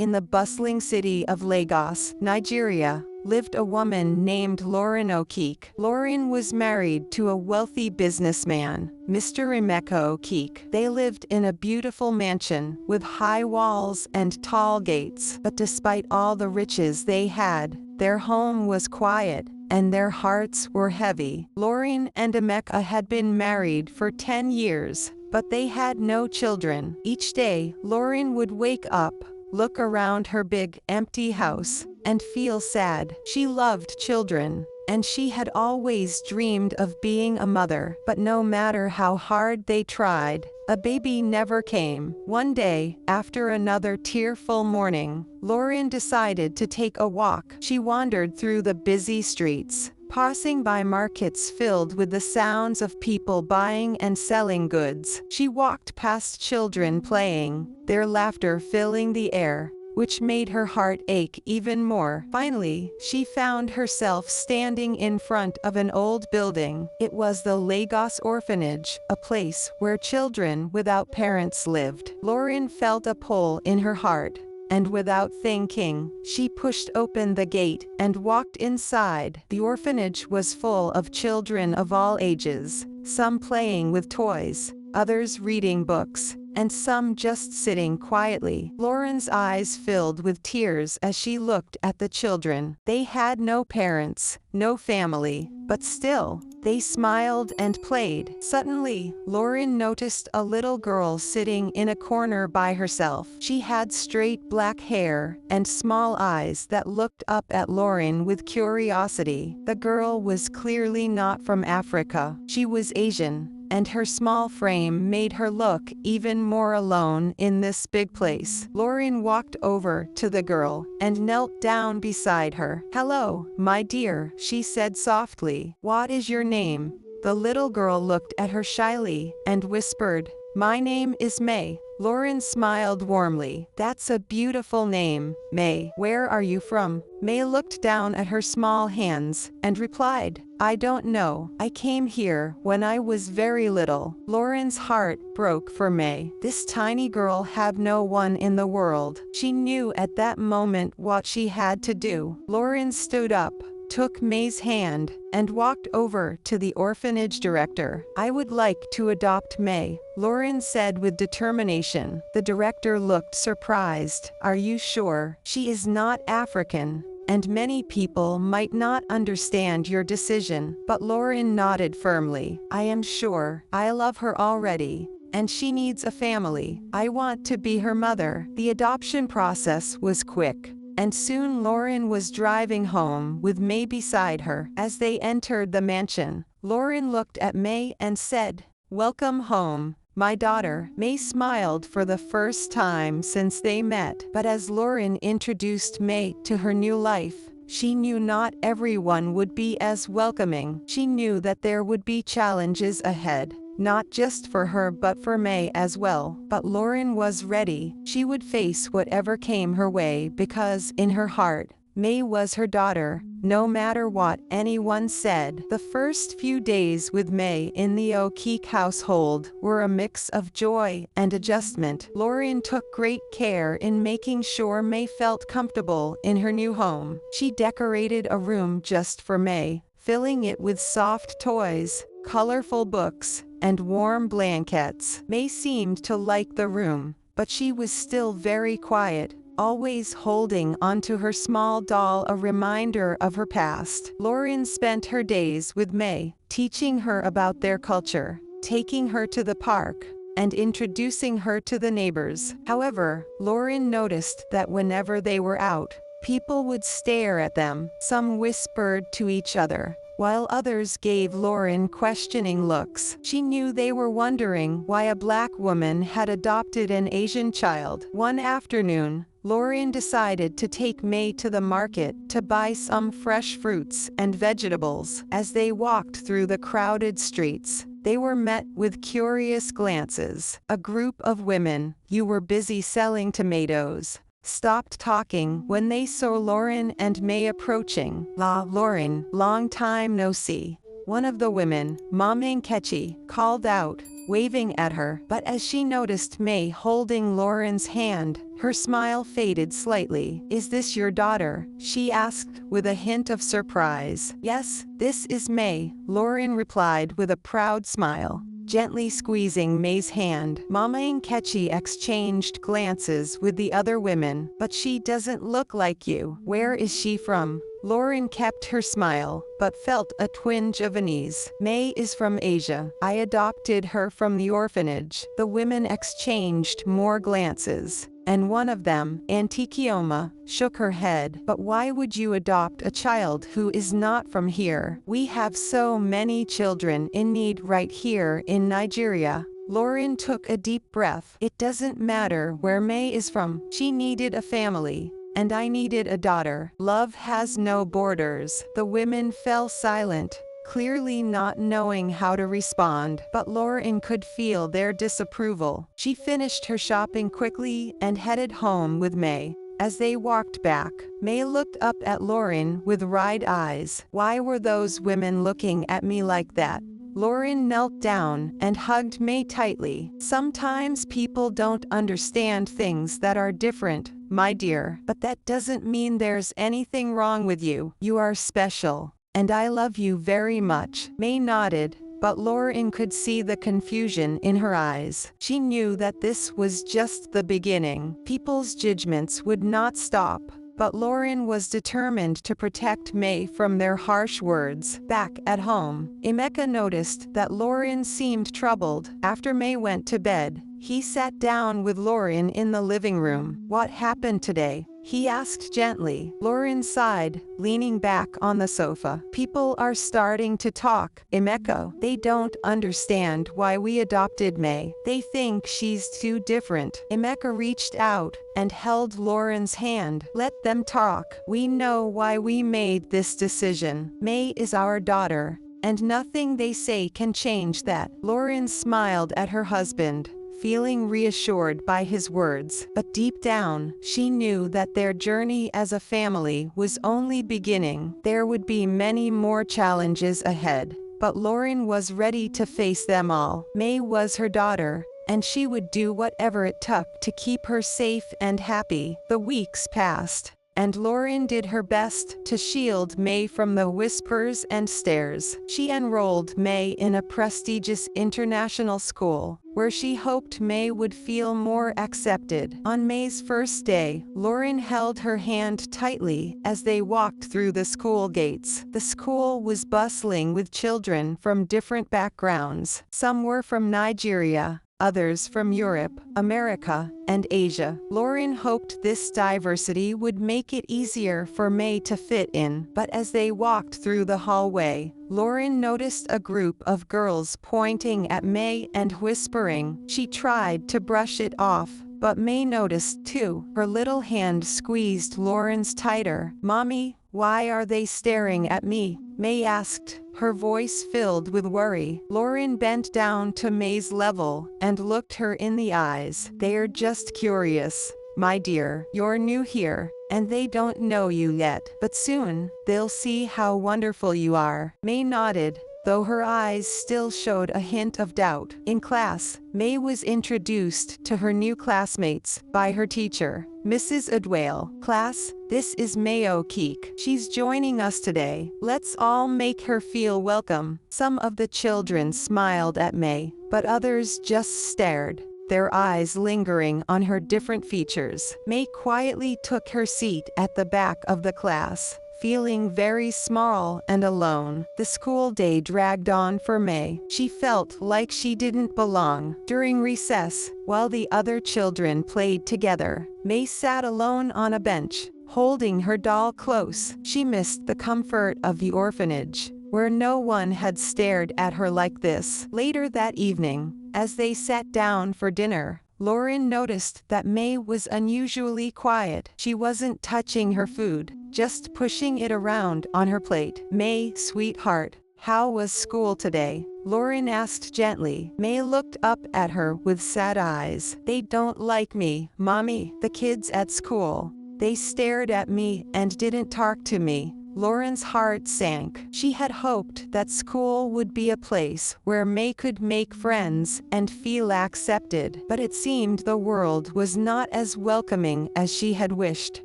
In the bustling city of Lagos, Nigeria, lived a woman named Lauren Okeke. Lauren was married to a wealthy businessman, Mr. Emeka Okeke. They lived in a beautiful mansion with high walls and tall gates. But despite all the riches they had, their home was quiet, and their hearts were heavy. Lauren and Emeka had been married for 10 years, but they had no children. Each day, Lauren would wake up, look around her big, empty house, and feel sad. She loved children, and she had always dreamed of being a mother. But no matter how hard they tried, a baby never came. One day, after another tearful morning, Lauren decided to take a walk. She wandered through the busy streets, passing by markets filled with the sounds of people buying and selling goods. She walked past children playing, their laughter filling the air, which made her heart ache even more. Finally, she found herself standing in front of an old building. It was the Lagos Orphanage, a place where children without parents lived. Lauren felt a pull in her heart, and without thinking, she pushed open the gate and walked inside. The orphanage was full of children of all ages, some playing with toys, others reading books, and some just sitting quietly. Lauren's eyes filled with tears as she looked at the children. They had no parents, no family, but still, they smiled and played. Suddenly, Lauren noticed a little girl sitting in a corner by herself. She had straight black hair and small eyes that looked up at Lauren with curiosity. The girl was clearly not from Africa. She was Asian, and her small frame made her look even more alone in this big place. Lauren walked over to the girl and knelt down beside her. "Hello, my dear," she said softly. "What is your name?" The little girl looked at her shyly and whispered, "My name is May." Lauren smiled warmly. "That's a beautiful name, May. Where are you from?" May looked down at her small hands and replied, "I don't know. I came here when I was very little." Lauren's heart broke for May. This tiny girl had no one in the world. She knew at that moment what she had to do. Lauren stood up, took May's hand, and walked over to the orphanage director. "I would like to adopt May," Lauren said with determination. The director looked surprised. "Are you sure? She is not African, and many people might not understand your decision." But Lauren nodded firmly. "I am sure. I love her already, and she needs a family. I want to be her mother." The adoption process was quick, and soon Lauren was driving home with May beside her. As they entered the mansion, Lauren looked at May and said, "Welcome home, my daughter." May smiled for the first time since they met. But as Lauren introduced May to her new life, she knew not everyone would be as welcoming. She knew that there would be challenges ahead, not just for her but for May as well. But Lauren was ready. She would face whatever came her way because, in her heart, May was her daughter, no matter what anyone said. The first few days with May in the Okeke household were a mix of joy and adjustment. Lauren took great care in making sure May felt comfortable in her new home. She decorated a room just for May, filling it with soft toys, colorful books, and warm blankets. May seemed to like the room, but she was still very quiet, always holding onto her small doll, a reminder of her past. Lauren spent her days with May, teaching her about their culture, taking her to the park, and introducing her to the neighbors. However, Lauren noticed that whenever they were out, people would stare at them. Some whispered to each other, while others gave Lauren questioning looks. She knew they were wondering why a black woman had adopted an Asian child. One afternoon, Lauren decided to take May to the market to buy some fresh fruits and vegetables. As they walked through the crowded streets, they were met with curious glances. A group of women, who were busy selling tomatoes, stopped talking when they saw Lauren and May approaching. "La, Lauren, long time no see. One of the women, Mama Nkechi, called out, waving at her, but as she noticed May holding Lauren's hand, her smile faded slightly. "Is this your daughter?" she asked with a hint of surprise. "Yes, this is May," Lauren replied with a proud smile, gently squeezing May's hand. Mama Nkechi exchanged glances with the other women. "But she doesn't look like you. Where is she from?" Lauren kept her smile, but felt a twinge of unease. "May is from Asia. I adopted her from the orphanage." The women exchanged more glances, and one of them, Auntie Kioma, shook her head. "But why would you adopt a child who is not from here? We have so many children in need right here in Nigeria." Lauren took a deep breath. "It doesn't matter where May is from. She needed a family. And I needed a daughter. Love has no borders." The women fell silent, clearly not knowing how to respond, but Lauren could feel their disapproval. She finished her shopping quickly and headed home with May. As they walked back, May looked up at Lauren with wide eyes. "Why were those women looking at me like that?" Lauren knelt down and hugged May tightly. "Sometimes people don't understand things that are different, my dear, but that doesn't mean there's anything wrong with you. You are special, and I love you very much." May nodded, but Lauren could see the confusion in her eyes. She knew that this was just the beginning. People's judgments would not stop, but Lauren was determined to protect May from their harsh words. Back at home, Emeka noticed that Lauren seemed troubled. After May went to bed, he sat down with Lauren in the living room. "What happened today?" he asked gently. Lauren sighed, leaning back on the sofa. "People are starting to talk, Emeka. They don't understand why we adopted May. They think she's too different." Emeka reached out and held Lauren's hand. "Let them talk. We know why we made this decision. May is our daughter, and nothing they say can change that." Lauren smiled at her husband, feeling reassured by his words, but deep down, she knew that their journey as a family was only beginning. There would be many more challenges ahead, but Lauren was ready to face them all. May was her daughter, and she would do whatever it took to keep her safe and happy. The weeks passed, and Lauren did her best to shield May from the whispers and stares. She enrolled May in a prestigious international school, where she hoped May would feel more accepted. On May's first day, Lauren held her hand tightly as they walked through the school gates. The school was bustling with children from different backgrounds. Some were from Nigeria, others from Europe, America, and Asia. Lauren hoped this diversity would make it easier for May to fit in, but as they walked through the hallway, Lauren noticed a group of girls pointing at May and whispering. She tried to brush it off, but May noticed too. Her little hand squeezed Lauren's tighter. "Mommy, why are they staring at me?" May asked, her voice filled with worry. Lauren bent down to May's level and looked her in the eyes. "They're just curious, my dear. You're new here, and they don't know you yet, but soon, they'll see how wonderful you are." May nodded, though her eyes still showed a hint of doubt. In class, May was introduced to her new classmates by her teacher, Mrs. Adwale. "Class, this is May O'Keefe. She's joining us today. Let's all make her feel welcome." Some of the children smiled at May, but others just stared, their eyes lingering on her different features. May quietly took her seat at the back of the class, feeling very small and alone. The school day dragged on for May. She felt like she didn't belong. During recess, while the other children played together, May sat alone on a bench, holding her doll close. She missed the comfort of the orphanage, where no one had stared at her like this. Later that evening, as they sat down for dinner, Lauren noticed that May was unusually quiet. She wasn't touching her food, just pushing it around on her plate. "May, sweetheart, how was school today?" Lauren asked gently. May looked up at her with sad eyes. "They don't like me, Mommy. The kids at school, they stared at me and didn't talk to me." Lauren's heart sank. She had hoped that school would be a place where May could make friends and feel accepted, but it seemed the world was not as welcoming as she had wished.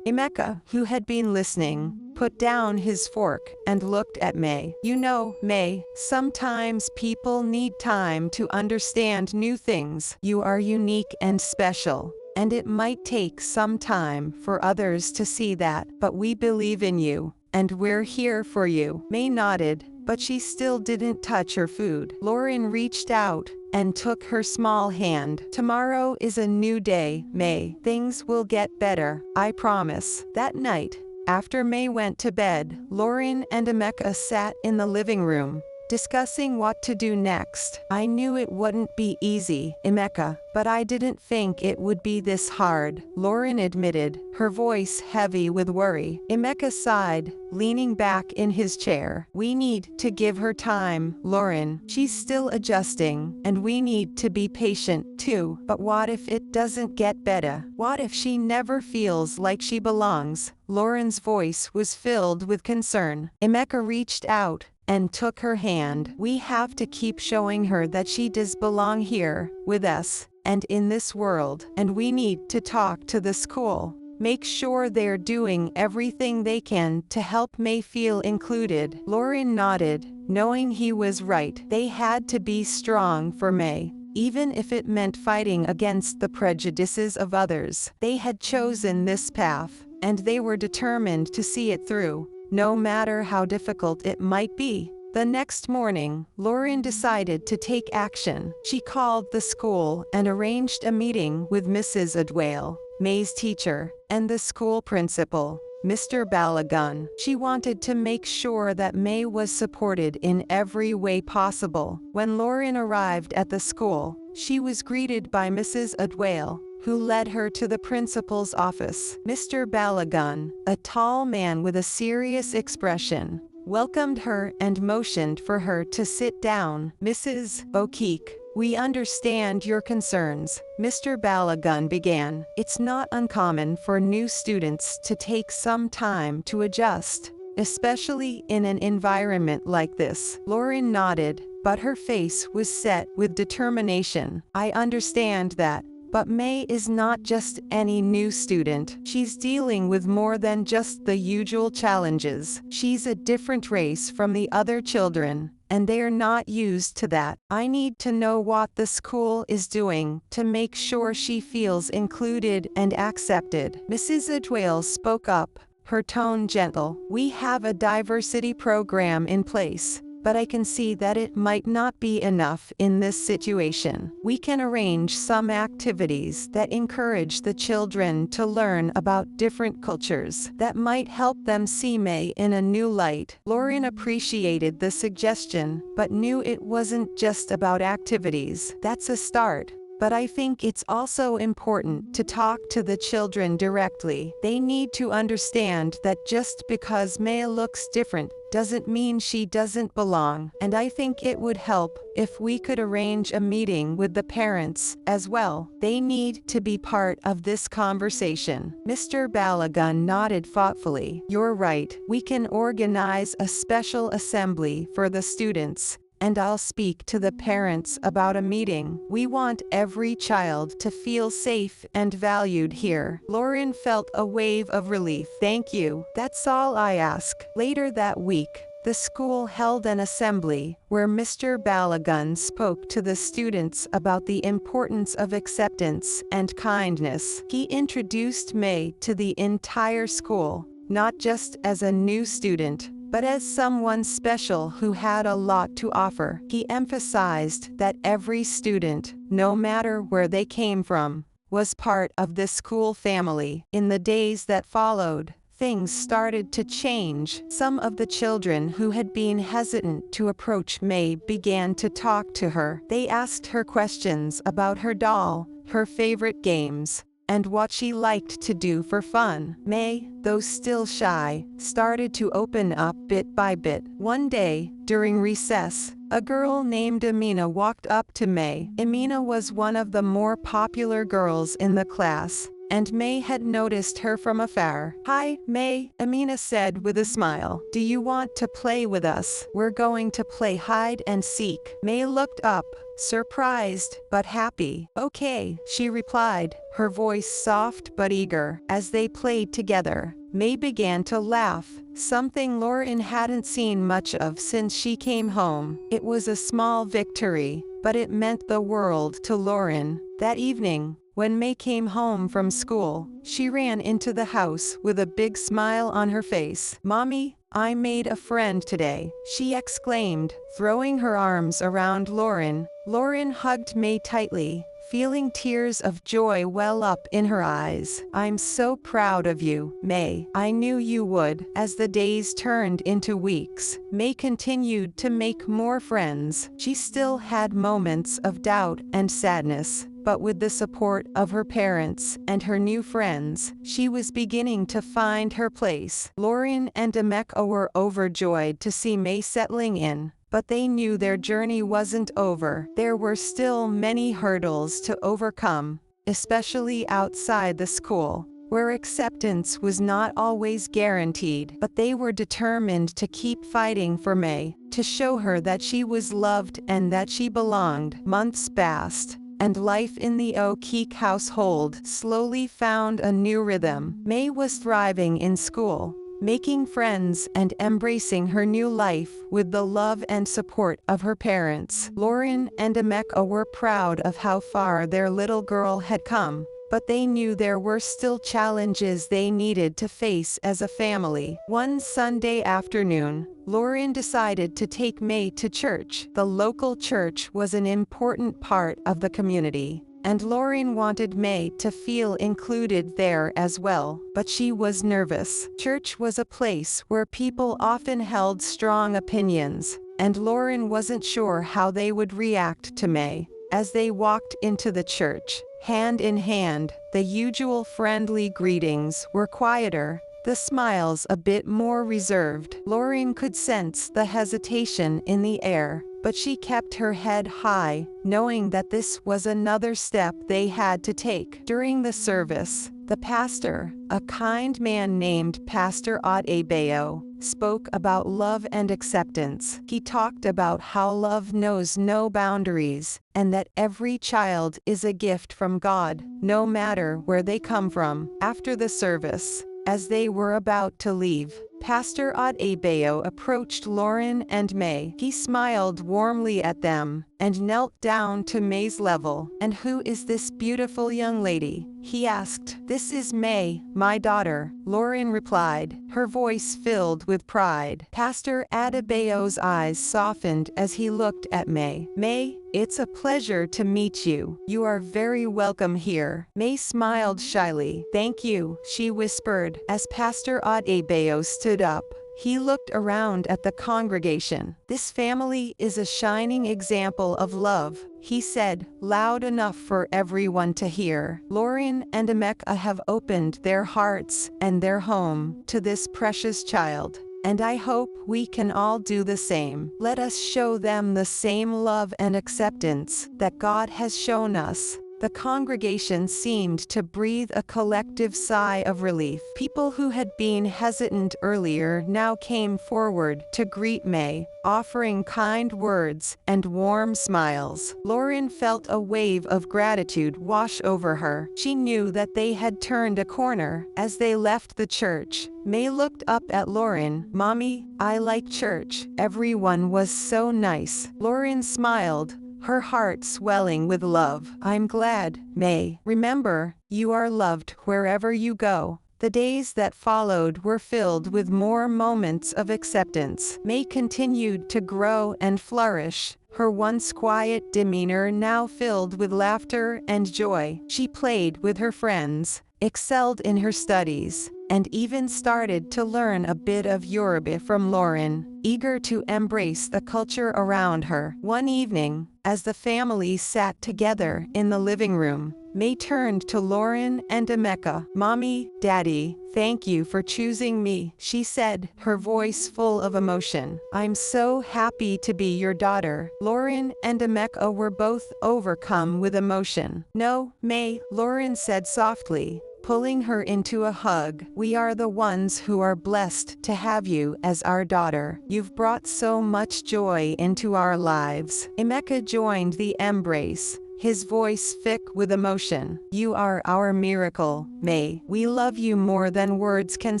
Emeka, who had been listening, put down his fork and looked at May. You know, May, sometimes people need time to understand new things. You are unique and special, and it might take some time for others to see that, but we believe in you, and we're here for you. May nodded, but she still didn't touch her food. Lauren reached out and took her small hand. Tomorrow is a new day, May. Things will get better, I promise. That night, after May went to bed, Lauren and Emeka sat in the living room, discussing what to do next. I knew it wouldn't be easy, Emeka, but I didn't think it would be this hard, Lauren admitted, her voice heavy with worry. Emeka sighed, leaning back in his chair. We need to give her time, Lauren. She's still adjusting, and we need to be patient too. But what if it doesn't get better? What if she never feels like she belongs? Lauren's voice was filled with concern. Emeka reached out and took her hand. We have to keep showing her that she does belong here, with us, and in this world. And we need to talk to the school. Make sure they're doing everything they can to help May feel included. Lauren nodded, knowing he was right. They had to be strong for May, even if it meant fighting against the prejudices of others. They had chosen this path, and they were determined to see it through, no matter how difficult it might be. The next morning, Lauren decided to take action. She called the school and arranged a meeting with Mrs. Adwale, May's teacher, and the school principal, Mr. Balagun. She wanted to make sure that May was supported in every way possible. When Lauren arrived at the school, she was greeted by Mrs. Adwale, who led her to the principal's office. Mr. Balagun, a tall man with a serious expression, welcomed her and motioned for her to sit down. Mrs. O'Keefe, we understand your concerns, Mr. Balagun began. It's not uncommon for new students to take some time to adjust, especially in an environment like this. Lauren nodded, but her face was set with determination. I understand that. But May is not just any new student. She's dealing with more than just the usual challenges. She's a different race from the other children, and they're not used to that. I need to know what the school is doing to make sure she feels included and accepted. Mrs. Adwale spoke up, her tone gentle. We have a diversity program in place, but I can see that it might not be enough in this situation. We can arrange some activities that encourage the children to learn about different cultures that might help them see May in a new light. Lauren appreciated the suggestion, but knew it wasn't just about activities. That's a start. But I think it's also important to talk to the children directly. They need to understand that just because May looks different doesn't mean she doesn't belong. And I think it would help if we could arrange a meeting with the parents as well. They need to be part of this conversation. Mr. Balagun nodded thoughtfully. You're right. We can organize a special assembly for the students, and I'll speak to the parents about a meeting. We want every child to feel safe and valued here. Lauren felt a wave of relief. Thank you. That's all I ask. Later that week, the school held an assembly where Mr. Balagun spoke to the students about the importance of acceptance and kindness. He introduced May to the entire school, not just as a new student, but as someone special who had a lot to offer. He emphasized that every student, no matter where they came from, was part of the school family. In the days that followed, things started to change. Some of the children who had been hesitant to approach May began to talk to her. They asked her questions about her doll, her favorite games, and what she liked to do for fun. May, though still shy, started to open up bit by bit. One day, during recess, a girl named Amina walked up to May. Amina was one of the more popular girls in the class, and May had noticed her from afar. "Hi, May," Amina said with a smile. "Do you want to play with us? We're going to play hide and seek." May looked up, surprised but happy. "Okay," she replied, her voice soft but eager. As they played together, May began to laugh, something Lauren hadn't seen much of since she came home. It was a small victory, but it meant the world to Lauren. That evening, when May came home from school, she ran into the house with a big smile on her face. "Mommy, I made a friend today," she exclaimed, throwing her arms around Lauren. Lauren hugged May tightly, feeling tears of joy well up in her eyes. "I'm so proud of you, May. I knew you would." As the days turned into weeks, May continued to make more friends. She still had moments of doubt and sadness, but with the support of her parents and her new friends, she was beginning to find her place. Lauren and Emeka were overjoyed to see May settling in, but they knew their journey wasn't over. There were still many hurdles to overcome, especially outside the school, where acceptance was not always guaranteed. But they were determined to keep fighting for May, to show her that she was loved and that she belonged. Months passed, and life in the O'Keefe household slowly found a new rhythm. May was thriving in school, making friends and embracing her new life with the love and support of her parents. Lauren and Emeka were proud of how far their little girl had come, but they knew there were still challenges they needed to face as a family. One Sunday afternoon, Lauren decided to take May to church. The local church was an important part of the community, and Lauren wanted May to feel included there as well, but she was nervous. Church was a place where people often held strong opinions, and Lauren wasn't sure how they would react to May. As they walked into the church, hand in hand, the usual friendly greetings were quieter, the smiles a bit more reserved. Lauren could sense the hesitation in the air, but she kept her head high, knowing that this was another step they had to take. During the service, the pastor, a kind man named Pastor Elle, spoke about love and acceptance. He talked about how love knows no boundaries, and that every child is a gift from God, no matter where they come from. After the service, as they were about to leave, Pastor Elle approached Lauren and May. He smiled warmly at them and knelt down to May's level. "And who is this beautiful young lady?" he asked. "This is May, my daughter," Lauren replied, her voice filled with pride. Pastor Adebayo's eyes softened as he looked at May. "May, it's a pleasure to meet you. You are very welcome here." May smiled shyly. "Thank you," she whispered. As Pastor Adebayo stood up, he looked around at the congregation. "This family is a shining example of love," he said, loud enough for everyone to hear. "Lauren and Emeka have opened their hearts and their home to this precious child, and I hope we can all do the same. Let us show them the same love and acceptance that God has shown us." The congregation seemed to breathe a collective sigh of relief. People who had been hesitant earlier now came forward to greet May, offering kind words and warm smiles. Lauren felt a wave of gratitude wash over her. She knew that they had turned a corner. As they left the church, May looked up at Lauren. "Mommy, I like church. Everyone was so nice." Lauren smiled, her heart swelling with love. "I'm glad, May. Remember, you are loved wherever you go." The days that followed were filled with more moments of acceptance. May continued to grow and flourish, her once quiet demeanor now filled with laughter and joy. She played with her friends, excelled in her studies, and even started to learn a bit of Yoruba from Lauren, eager to embrace the culture around her. One evening, as the family sat together in the living room, May turned to Lauren and Emeka. "Mommy, Daddy, thank you for choosing me," she said, her voice full of emotion. "I'm so happy to be your daughter." Lauren and Emeka were both overcome with emotion. "No, May," Lauren said softly, pulling her into a hug. "We are the ones who are blessed to have you as our daughter. You've brought so much joy into our lives." Emeka joined the embrace, his voice thick with emotion. "You are our miracle, May. We love you more than words can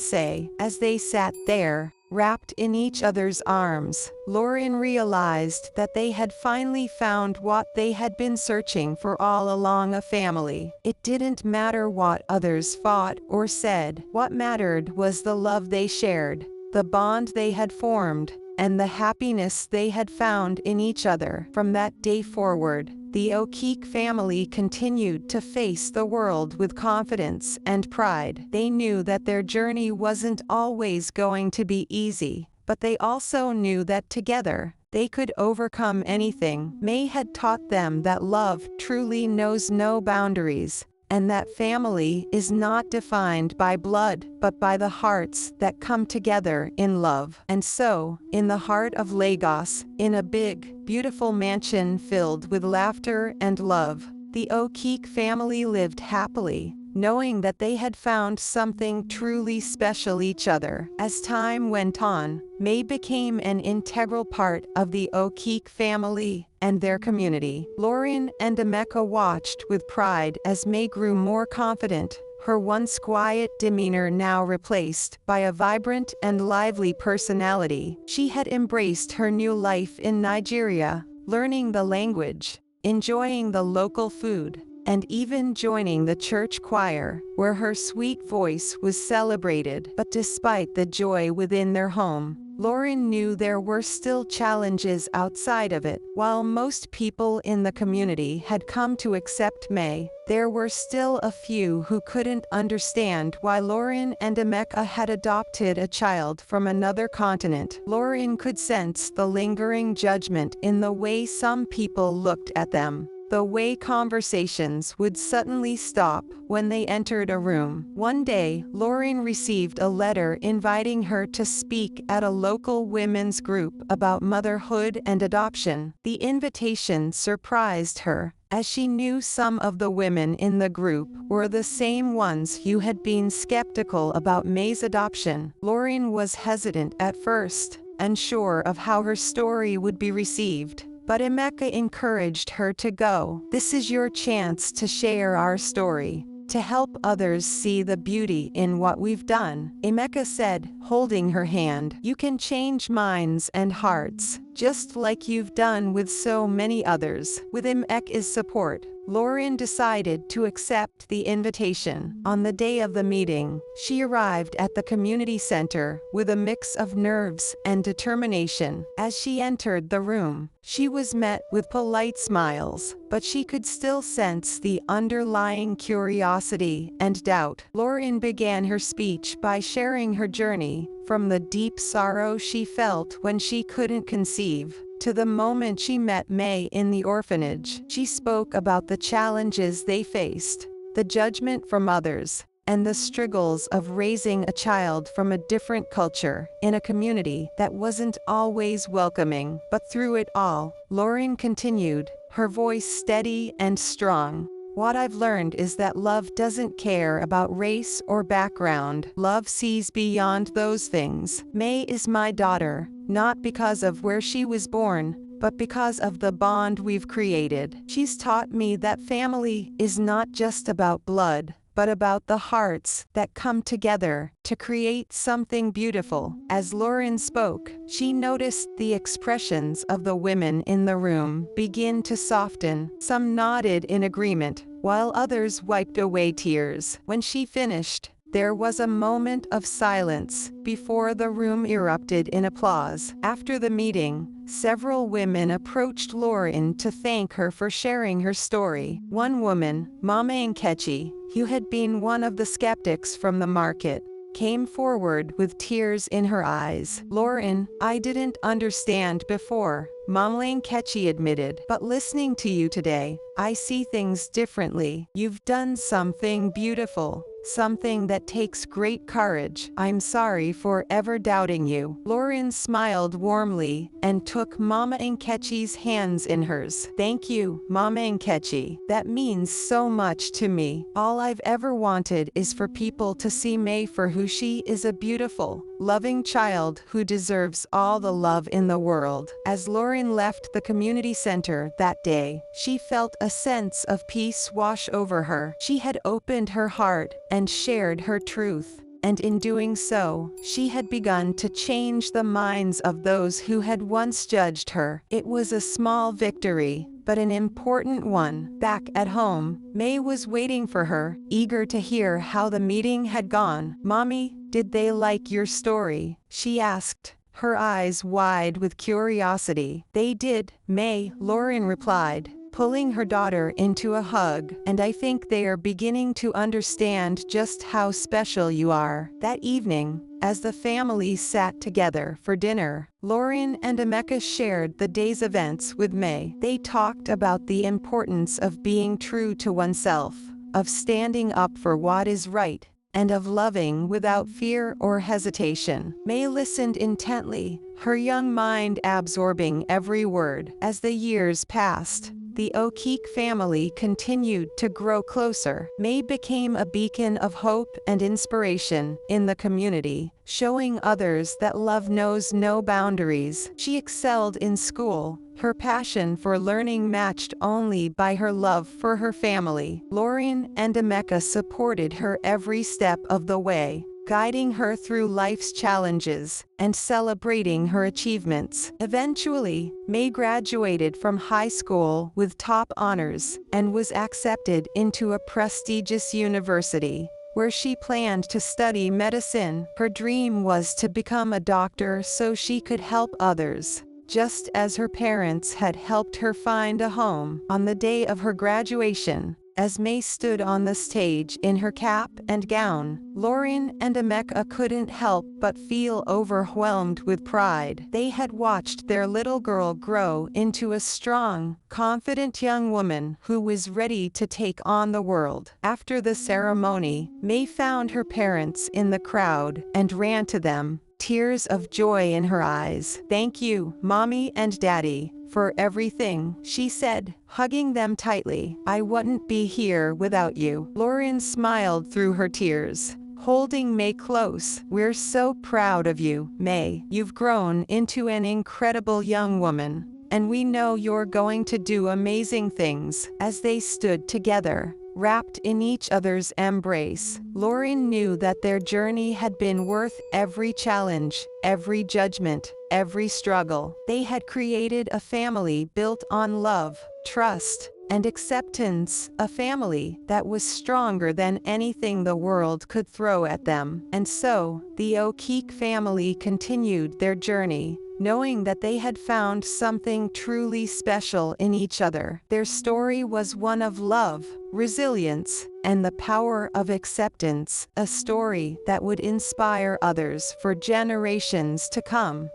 say." As they sat there, wrapped in each other's arms, Lauren realized that they had finally found what they had been searching for all along: a family. It didn't matter what others thought or said. What mattered was the love they shared, the bond they had formed, and the happiness they had found in each other. From that day forward, the O'Keefe family continued to face the world with confidence and pride. They knew that their journey wasn't always going to be easy, but they also knew that together, they could overcome anything. May had taught them that love truly knows no boundaries, and that family is not defined by blood, but by the hearts that come together in love. And so, in the heart of Lagos, in a big, beautiful mansion filled with laughter and love, the O'Keefe family lived happily, knowing that they had found something truly special each other. As time went on, May became an integral part of the O'Keefe family and their community. Lauren and Emeka watched with pride as May grew more confident, her once quiet demeanor now replaced by a vibrant and lively personality. She had embraced her new life in Nigeria, learning the language, enjoying the local food, and even joining the church choir, where her sweet voice was celebrated. But despite the joy within their home, Lauren knew there were still challenges outside of it. While most people in the community had come to accept May, there were still a few who couldn't understand why Lauren and Emeka had adopted a child from another continent. Lauren could sense the lingering judgment in the way some people looked at them, the way conversations would suddenly stop when they entered a room. One day, Lauren received a letter inviting her to speak at a local women's group about motherhood and adoption. The invitation surprised her, as she knew some of the women in the group were the same ones who had been skeptical about May's adoption. Lauren was hesitant at first, unsure of how her story would be received. But Emeka encouraged her to go. "This is your chance to share our story, to help others see the beauty in what we've done," Emeka said, holding her hand. "You can change minds and hearts, just like you've done with so many others." With Emeka's support, Lauren decided to accept the invitation. On the day of the meeting, she arrived at the community center with a mix of nerves and determination. As she entered the room, she was met with polite smiles, but she could still sense the underlying curiosity and doubt. Lauren began her speech by sharing her journey, from the deep sorrow she felt when she couldn't conceive, to the moment she met May in the orphanage. She spoke about the challenges they faced, the judgment from others, and the struggles of raising a child from a different culture, in a community that wasn't always welcoming. But through it all, Lauren continued, her voice steady and strong. "What I've learned is that love doesn't care about race or background. Love sees beyond those things. May is my daughter, not because of where she was born, but because of the bond we've created. She's taught me that family is not just about blood, but about the hearts that come together to create something beautiful." As Lauren spoke, she noticed the expressions of the women in the room begin to soften. Some nodded in agreement, while others wiped away tears. When she finished, there was a moment of silence before the room erupted in applause. After the meeting, several women approached Lauren to thank her for sharing her story. One woman, Mama Nkechi, who had been one of the skeptics from the market, came forward with tears in her eyes. "Lauren, I didn't understand before," Mama Nkechi admitted, "but listening to you today, I see things differently. You've done something beautiful, something that takes great courage. I'm sorry for ever doubting you. Lauren smiled warmly and took Mama Nkechi's hands in hers. Thank you, Mama Nkechi. That means so much to me. All I've ever wanted is for people to see May for who she is, a beautiful, loving child who deserves all the love in the world. As Lauren left the community center that day, she felt a sense of peace wash over her. She had opened her heart and shared her truth, and in doing so, she had begun to change the minds of those who had once judged her. It was a small victory, but an important one. Back at home, May was waiting for her, eager to hear how the meeting had gone. "Mommy, did they like your story?" she asked, her eyes wide with curiosity. "They did, May," Lauren replied, pulling her daughter into a hug, "and I think they are beginning to understand just how special you are." That evening, as the family sat together for dinner, Lauren and Emeka shared the day's events with May. They talked about the importance of being true to oneself, of standing up for what is right, and of loving without fear or hesitation. May listened intently, her young mind absorbing every word. As the years passed, the O'Keefe family continued to grow closer. May became a beacon of hope and inspiration in the community, showing others that love knows no boundaries. She excelled in school, her passion for learning matched only by her love for her family. Lauren and Emeka supported her every step of the way, guiding her through life's challenges and celebrating her achievements. Eventually, May graduated from high school with top honors and was accepted into a prestigious university, where she planned to study medicine. Her dream was to become a doctor so she could help others, just as her parents had helped her find a home. On the day of her graduation, as May stood on the stage in her cap and gown, Lauren and Emeka couldn't help but feel overwhelmed with pride. They had watched their little girl grow into a strong, confident young woman who was ready to take on the world. After the ceremony, May found her parents in the crowd and ran to them, tears of joy in her eyes. "Thank you, Mommy and Daddy, for everything," she said, hugging them tightly. "I wouldn't be here without you." Lauren smiled through her tears, holding May close. "We're so proud of you, May. You've grown into an incredible young woman, and we know you're going to do amazing things." As they stood together, wrapped in each other's embrace, Lauren knew that their journey had been worth every challenge, every judgment, every struggle. They had created a family built on love, trust, and acceptance, a family that was stronger than anything the world could throw at them. And so, the O'Keefe family continued their journey, knowing that they had found something truly special in each other. Their story was one of love, resilience, and the power of acceptance, a story that would inspire others for generations to come.